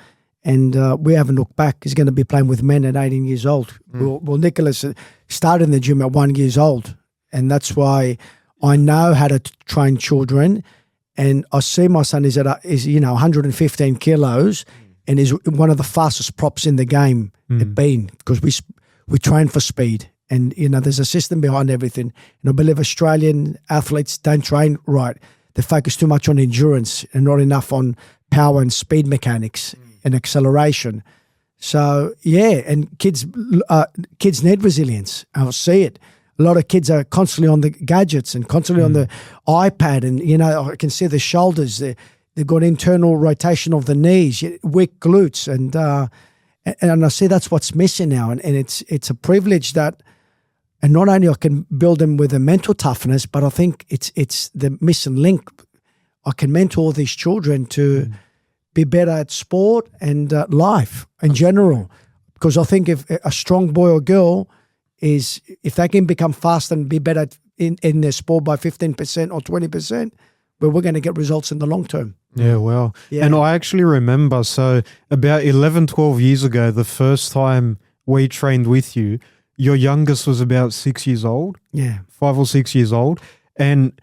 and we haven't looked back. He's going to be playing with men at 18 years old. Well, Nicholas started in the gym at 1 year old, and that's why I know how to train children. And I see my son is 115 kilos, and is one of the fastest props in the game at Bean, because we train for speed, and there's a system behind everything. And I believe Australian athletes don't train right. They focus too much on endurance and not enough on power and speed mechanics and acceleration. So yeah, and kids need resilience. I'll see it. A lot of kids are constantly on the gadgets and constantly on the iPad, and I can see the shoulders. They've got internal rotation of the knees, weak glutes, and I see that's what's missing now. And it's a privilege that, and not only I can build them with a mental toughness, but I think it's the missing link. I can mentor these children to be better at sport and life in general, because I think if a strong boy or girl if they can become fast and be better in their sport by 15% or 20%, but we're going to get results in the long term. Yeah, well. Yeah. And I actually remember, so about 11, 12 years ago, the first time we trained with you, your youngest was about 6 years old. Yeah. 5 or 6 years old. And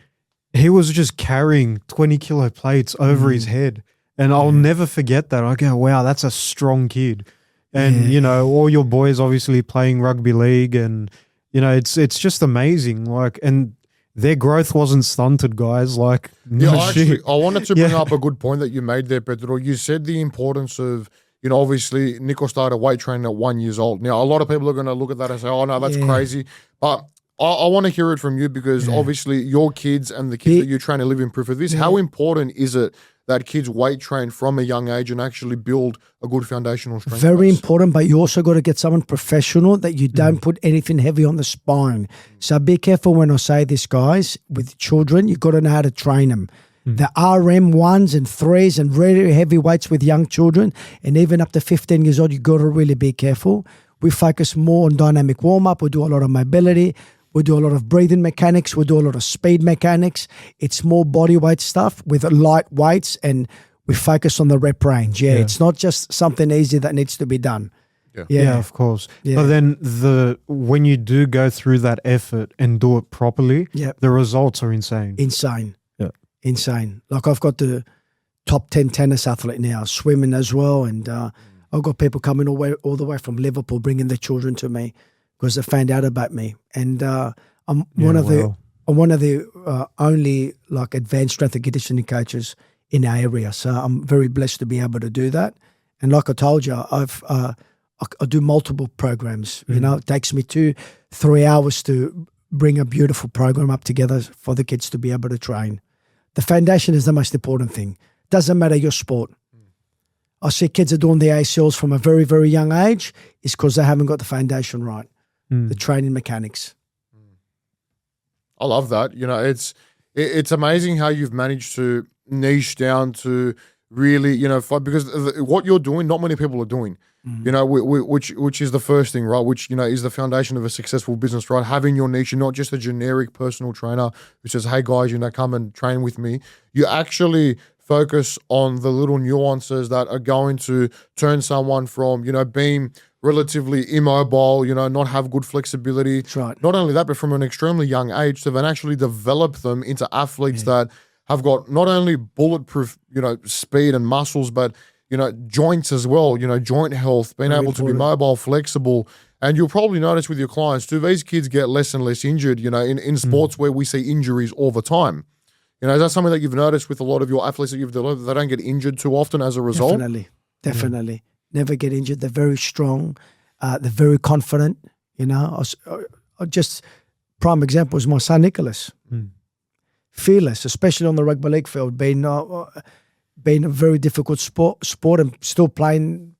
he was just carrying 20 kilo plates over his head. And I'll never forget that. I go, wow, that's a strong kid. And, all your boys obviously playing rugby league, and, it's just amazing. And their growth wasn't stunted, guys. I wanted to bring up a good point that you made there, Pedro. You said the importance of, obviously Nico started weight training at 1 year old. Now, a lot of people are going to look at that and say, oh, no, that's crazy. But I want to hear it from you, because obviously your kids and the kids that you're trying to live in proof of this, how important is it that kids weight train from a young age and actually build a good foundational strength? Very important, but you also got to get someone professional that you don't put anything heavy on the spine. So be careful when I say this, guys. With children, you got to know how to train them. The RM 1s and 3s and really heavy weights with young children, and even up to 15 years old, you got to really be careful. We focus more on dynamic warm-up. We do a lot of mobility. We do a lot of breathing mechanics. We do a lot of speed mechanics. It's more body weight stuff with light weights, and we focus on the rep range. Yeah, it's not just something easy that needs to be done. Yeah, of course. Yeah. But then when you do go through that effort and do it properly, the results are insane. Insane. Yeah. Insane. Like I've got the top 10 tennis athlete now, swimming as well, and I've got people coming all the way from Liverpool bringing their children to me because they found out about me. And I'm one of the only like advanced strength and conditioning coaches in our area. So I'm very blessed to be able to do that. And like I told you, I do multiple programs. You know, it takes me 2-3 hours to bring a beautiful program up together for the kids to be able to train. The foundation is the most important thing. Doesn't matter your sport. I see kids are doing the ACLs from a very, very young age. It's because they haven't got the foundation right, the training mechanics. I love that. You know, it's amazing how you've managed to niche down to really, you know, because what you're doing, not many people are doing. You know, which is the first thing, right? Which, you know, is the foundation of a successful business, right? Having your niche, you're not just a generic personal trainer who says, hey guys, you know, come and train with me. You actually focus on the little nuances that are going to turn someone from, you know, being relatively immobile, you know, not have good flexibility. That's right. Not only that, but from an extremely young age to then actually develop them into athletes that have got not only bulletproof, you know, speed and muscles, but you know, joints as well, you know, joint health, being able to be mobile, flexible. And you'll probably notice with your clients too, these kids get less and less injured, you know, in sports where we see injuries all the time. You know, is that something that you've noticed with a lot of your athletes that you've delivered? They don't get injured too often as a result? Definitely. Never get injured. They're very strong. They're very confident. You know, I just, prime example is my son, Nicholas. Fearless, especially on the rugby league field, being a very difficult sport and still playing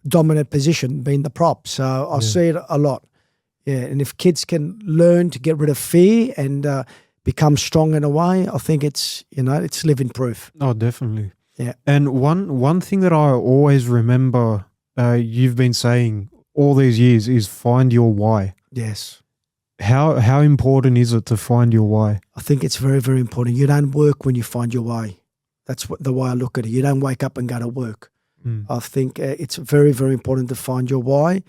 dominant position, being the prop. So I see it a lot. Yeah, and if kids can learn to get rid of fear and become strong in a way, I think it's, you know, it's living proof. Oh, definitely. Yeah. And one thing that I always remember you've been saying all these years is find your why. Yes. How important is it to find your why? I think it's very, very important. You don't work when you find your why. That's the way I look at it. You don't wake up and go to work. I think it's very, very important to find your why.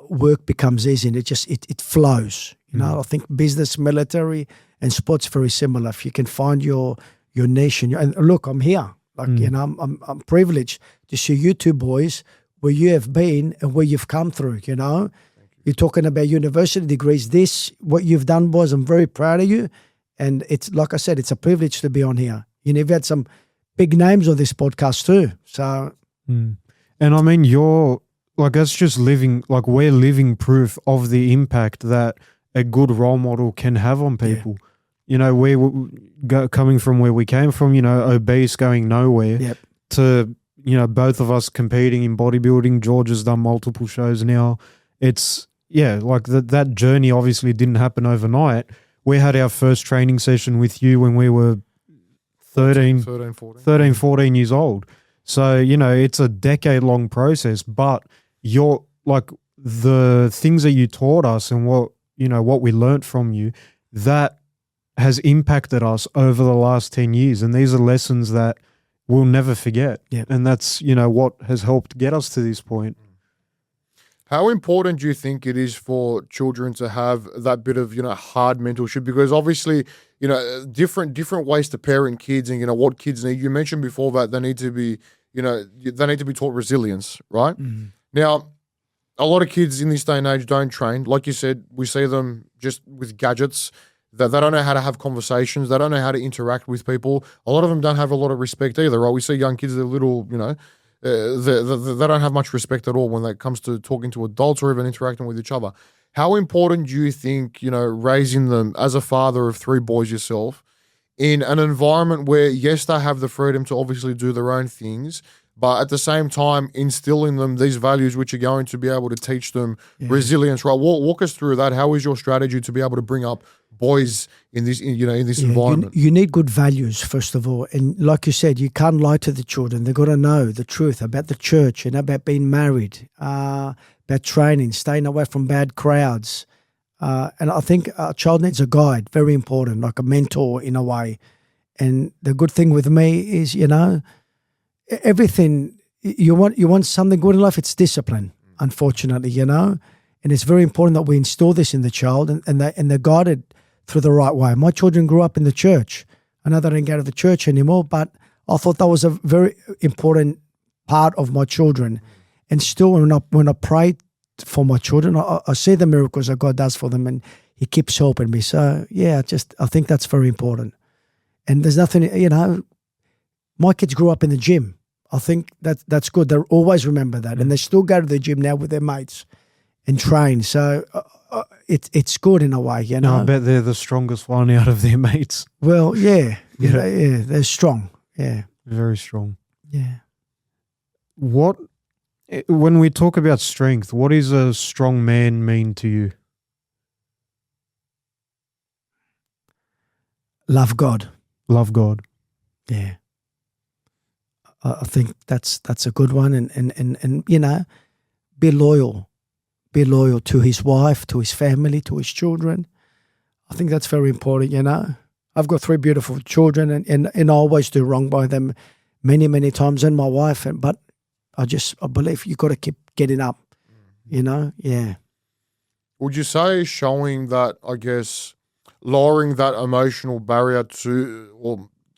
Work becomes easy and it flows. You know, I think business, military, and sports very similar. If you can find your niche and look, I'm here. Like you know, I'm privileged to see you two boys where you have been and where you've come through. You know, you're talking about university degrees. What you've done, boys, I'm very proud of you. And it's like I said, it's a privilege to be on here. You know, you've had some big names on this podcast too. So, and I mean, you're like, that's just living, like we're living proof of the impact that a good role model can have on people. You know, coming from where we came from, you know, obese, going nowhere to, you know, both of us competing in bodybuilding. George has done multiple shows now. It's, like that journey obviously didn't happen overnight. We had our first training session with you when we were 13, 14 years old. So, you know, it's a decade-long process, but you're like the things that you taught us and what we learned from you, that has impacted us over the last 10 years. And these are lessons that we'll never forget. Yeah. And that's, you know, what has helped get us to this point. How important do you think it is for children to have that bit of, you know, hard mentorship? Because obviously, you know, different ways to parent kids and, you know, what kids need. You mentioned before that they need to be taught resilience, right? Now, a lot of kids in this day and age don't train. Like you said, we see them just with gadgets. That they don't know how to have conversations. They don't know how to interact with people. A lot of them don't have a lot of respect either, right? We see young kids, they're little, you know, they don't have much respect at all when it comes to talking to adults or even interacting with each other. How important do you think, you know, raising them as a father of 3 boys yourself in an environment where, yes, they have the freedom to obviously do their own things, but at the same time instilling them these values which are going to be able to teach them resilience, right? Walk us through that. How is your strategy to be able to bring up boys in this environment? You need good values, first of all. And like you said, you can't lie to the children. They've got to know the truth about the church and about being married, about training, staying away from bad crowds. And I think a child needs a guide, very important, like a mentor in a way. And the good thing with me is, everything you want something good in life. It's discipline, unfortunately, and it's very important that we install this in the child, and they're guided through the right way. My children grew up in the church. I know they don't go to the church anymore, but I thought that was a very important part of my children. And still, when I pray for my children, I see the miracles that God does for them, and He keeps helping me. So yeah, I think that's very important. And there's nothing, my kids grew up in the gym. I think that's good. They always remember that, and they still go to the gym now with their mates and train. So it's good in a way, I bet they're the strongest one out of their mates. Well, yeah, they're strong. Yeah, Very strong. yeah. When we talk about strength, what does a strong man mean to you? Love God. Love God. Yeah. I think that's a good one, and be loyal. Be loyal to his wife, to his family, to his children. I think that's very important, I've got 3 beautiful children, and I always do wrong by them many, many times, and my wife, but I believe you got to keep getting up, yeah. Would you say showing that, I guess, lowering that emotional barrier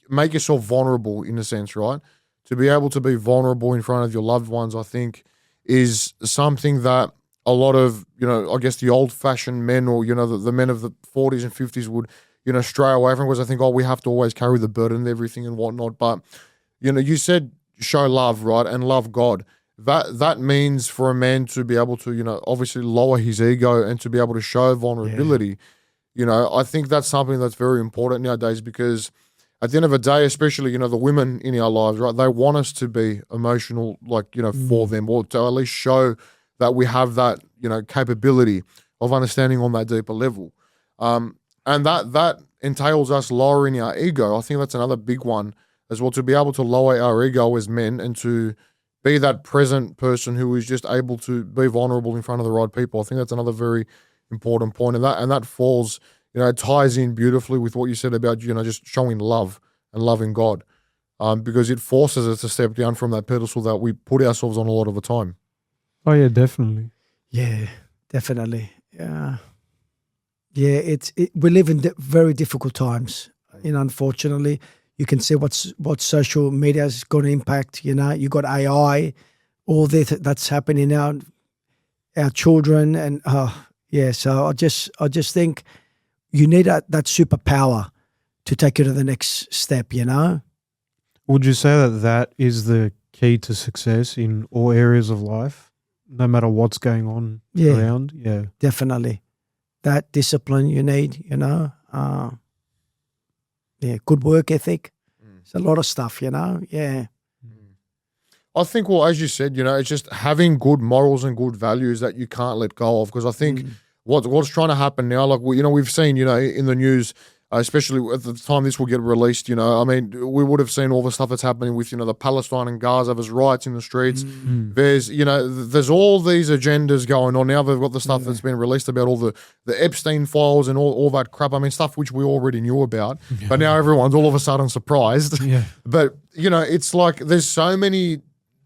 make yourself vulnerable in a sense, right? To be able to be vulnerable in front of your loved ones, I think, is something that a lot of, I guess the old-fashioned men, or, the men of the 40s and 50s would, stray away from, because I think, we have to always carry the burden and everything and whatnot. But, you said show love, right, and love God. That means for a man to be able to, obviously lower his ego and to be able to show vulnerability. Yeah. I think that's something that's very important nowadays, because at the end of the day, especially, the women in our lives, right, they want us to be emotional, for them, or to at least show that we have that, capability of understanding on that deeper level. And that entails us lowering our ego. I think that's another big one as well, to be able to lower our ego as men and to be that present person who is just able to be vulnerable in front of the right people. I think that's another very important point. And that falls, it ties in beautifully with what you said about, just showing love and loving God, because it forces us to step down from that pedestal that we put ourselves on a lot of the time. Oh yeah, definitely. Yeah, definitely. Yeah, we live in very difficult times. Unfortunately, you can see what social media is going to impact. You got AI, all that's happening now. Our children, and so I just think you need that superpower to take you to the next step. Would you say that is the key to success in all areas of life? No matter what's going on around? Yeah. Definitely. That discipline you need, good work ethic. It's a lot of stuff, yeah. I think, well, as you said, it's just having good morals and good values that you can't let go of, because I think what's trying to happen now, like, we've seen, in the news, especially at the time this will get released, we would have seen all the stuff that's happening with, the Palestine and Gaza. There's riots in the streets. There's, there's all these agendas going on. Now they've got the stuff that's been released about all the Epstein files and all that crap. Stuff which we already knew about, but now everyone's all of a sudden surprised. Yeah. But, it's like there's so many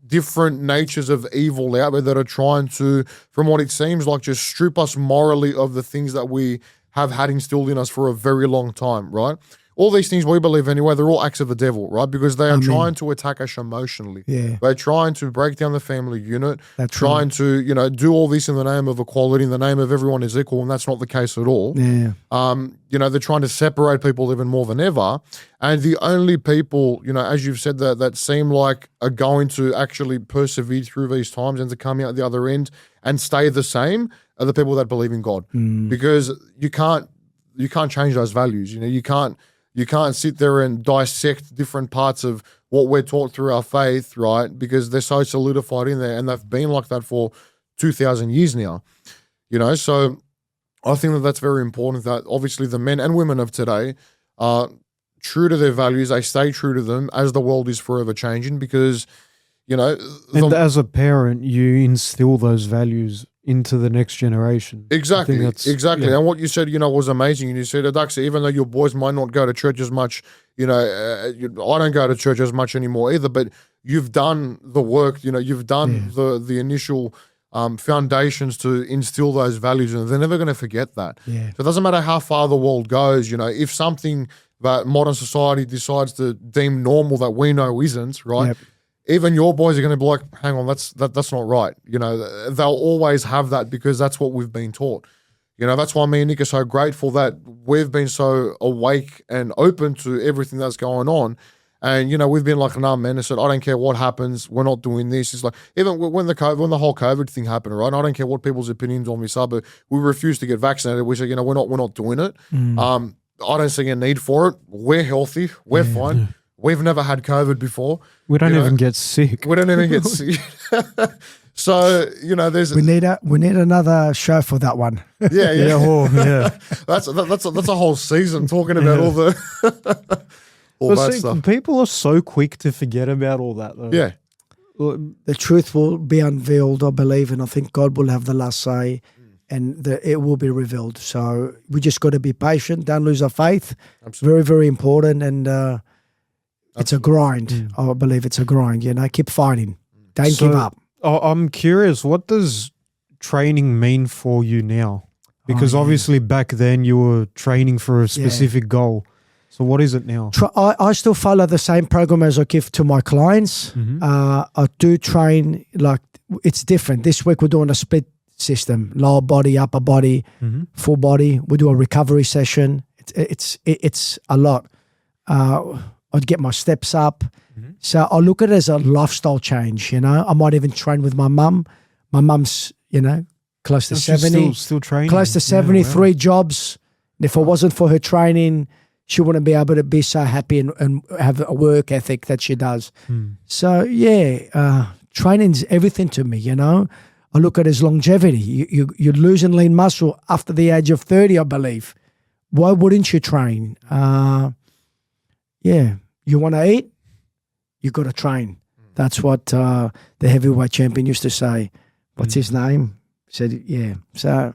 different natures of evil out there that are trying to, from what it seems like, just strip us morally of the things that we have had instilled in us for a very long time, right? All these things we believe anyway, they're all acts of the devil, right? Because they are trying to attack us emotionally. Yeah. They're trying to break down the family unit, That's trying to, do all this in the name of equality, in the name of everyone is equal, and that's not the case at all. Yeah. They're trying to separate people even more than ever. And the only people, as you've said, that seem like are going to actually persevere through these times and to come out the other end and stay the same are the people that believe in God. Because you can't change those values. You can't sit there and dissect different parts of what we're taught through our faith, right? Because they're so solidified in there, and they've been like that for 2,000 years now. So I think that's very important, that obviously the men and women of today are true to their values. They stay true to them as the world is forever changing, because, and as a parent, you instill those values into the next generation. Exactly. Yeah. And what you said, was amazing. And you said, Adaxa, even though your boys might not go to church as much, I don't go to church as much anymore either, but you've done the work, you've done the initial foundations to instill those values, and they're never going to forget that. Yeah. So it doesn't matter how far the world goes, if something that modern society decides to deem normal that we know isn't, right? Yep. Even your boys are going to be like, hang on, that's not right. They'll always have that because that's what we've been taught. That's why me and Nick are so grateful that we've been so awake and open to everything that's going on. And, we've been like, nah, man, I said, I don't care what happens. We're not doing this. It's like, even when the whole COVID thing happened, right? I don't care what people's opinions on this are, but we refused to get vaccinated. We said, we're not doing it. I don't see a need for it. We're healthy. We're fine. Yeah. We've never had COVID before. We don't even get sick. We don't even get sick. So, there's we need another show for that one. Yeah. That's a whole season talking about all the stuff. People are so quick to forget about all that, though. Yeah. The truth will be unveiled, I believe, and I think God will have the last say, and it will be revealed. So we just got to be patient. Don't lose our faith. Absolutely. Very, very important, and it's a grind. I believe it's a grind. Keep fighting. Don't give up. I'm curious, what does training mean for you now? Because obviously back then you were training for a specific goal. So what is it now? I still follow the same program as I give to my clients. I do train, like, it's different. This week we're doing a split system, lower body, upper body, full body. We do a recovery session. It's a lot. I'd get my steps up. So I look at it as a lifestyle change, I might even train with my mum. My mum's, close to 70. Still training. Close to 73 jobs. And if it wasn't for her training, she wouldn't be able to be so happy and have a work ethic that she does. So, training's everything to me, I look at it as longevity. You lose and lean muscle after the age of 30, I believe. Why wouldn't you train? You want to eat? You got to train. That's what the heavyweight champion used to say. What's his name? Said, So,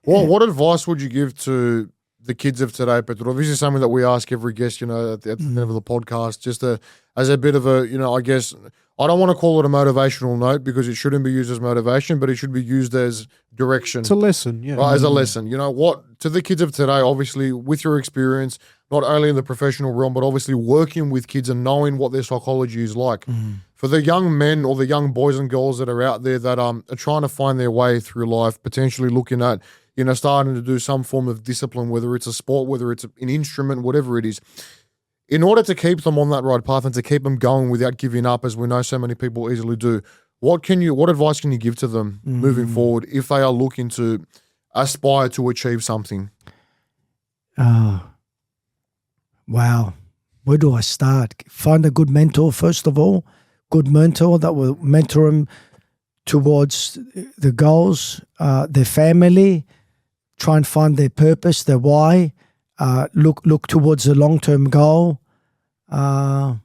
what advice would you give to the kids of today, Pedro? This is something that we ask every guest, at the end of the podcast, just as a bit of a, I guess, I don't want to call it a motivational note because it shouldn't be used as motivation, but it should be used as direction. It's a lesson, Right, as a lesson. What, to the kids of today, obviously, with your experience, not only in the professional realm, but obviously working with kids and knowing what their psychology is like. For the young men or the young boys and girls that are out there that are trying to find their way through life, potentially looking at, starting to do some form of discipline, whether it's a sport, whether it's an instrument, whatever it is, in order to keep them on that right path and to keep them going without giving up, as we know so many people easily do, what advice can you give to them moving forward if they are looking to aspire to achieve something? Wow. Where do I start? Find a good mentor, first of all. Good mentor that will mentor them towards the goals, their family. Try and find their purpose, their why. Look towards the long-term goal. What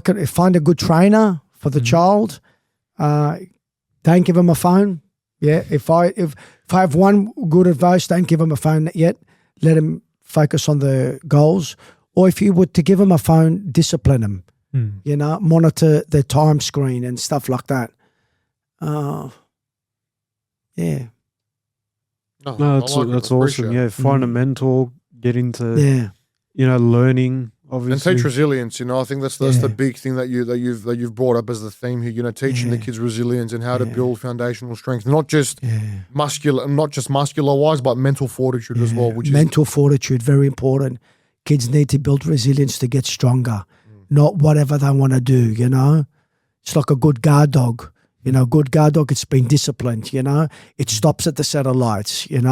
could find a good trainer for the child. Don't give them a phone. If I have one good advice, don't give them a phone yet. Let them focus on the goals. Or if you were to give them a phone, discipline them. Monitor their time screen and stuff like that. No, that's awesome. Yeah, find a mentor, get into learning. Obviously, and teach resilience. I think that's the big thing that you've brought up as the theme here. Teaching the kids resilience and how to build foundational strength, not just muscular wise, but mental fortitude as well. Mental fortitude, very important. Kids need to build resilience to get stronger, not whatever they want to do. It's like a good guard dog. Good guard dog, it's been disciplined, It stops at the set of lights, It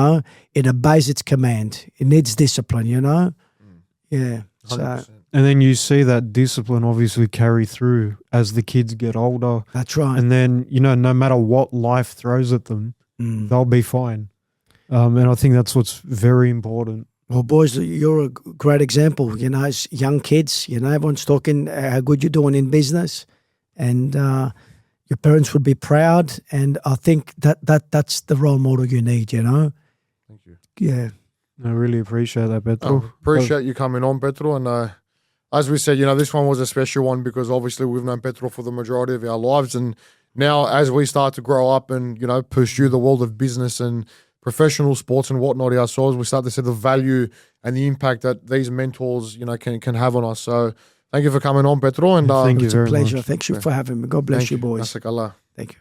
obeys its command. It needs discipline, Yeah. So, and then you see that discipline obviously carry through as the kids get older. That's right. And then, no matter what life throws at them, they'll be fine. And I think that's what's very important. Well, boys, you're a great example, as young kids, everyone's talking how good you're doing in business. and your parents would be proud. And I think that's the role model you need, you know? Thank you. Yeah. I really appreciate that, Petro. Appreciate you coming on, Petro. And as we said, this one was a special one because obviously we've known Petro for the majority of our lives. And now as we start to grow up and, pursue the world of business and professional sports and whatnot ourselves, we start to see the value and the impact that these mentors, can have on us. So thank you for coming on, Petro. And Thank you It's a very pleasure. much. Thanks you for having me. God bless you, boys. Nasik Allah. Thank you.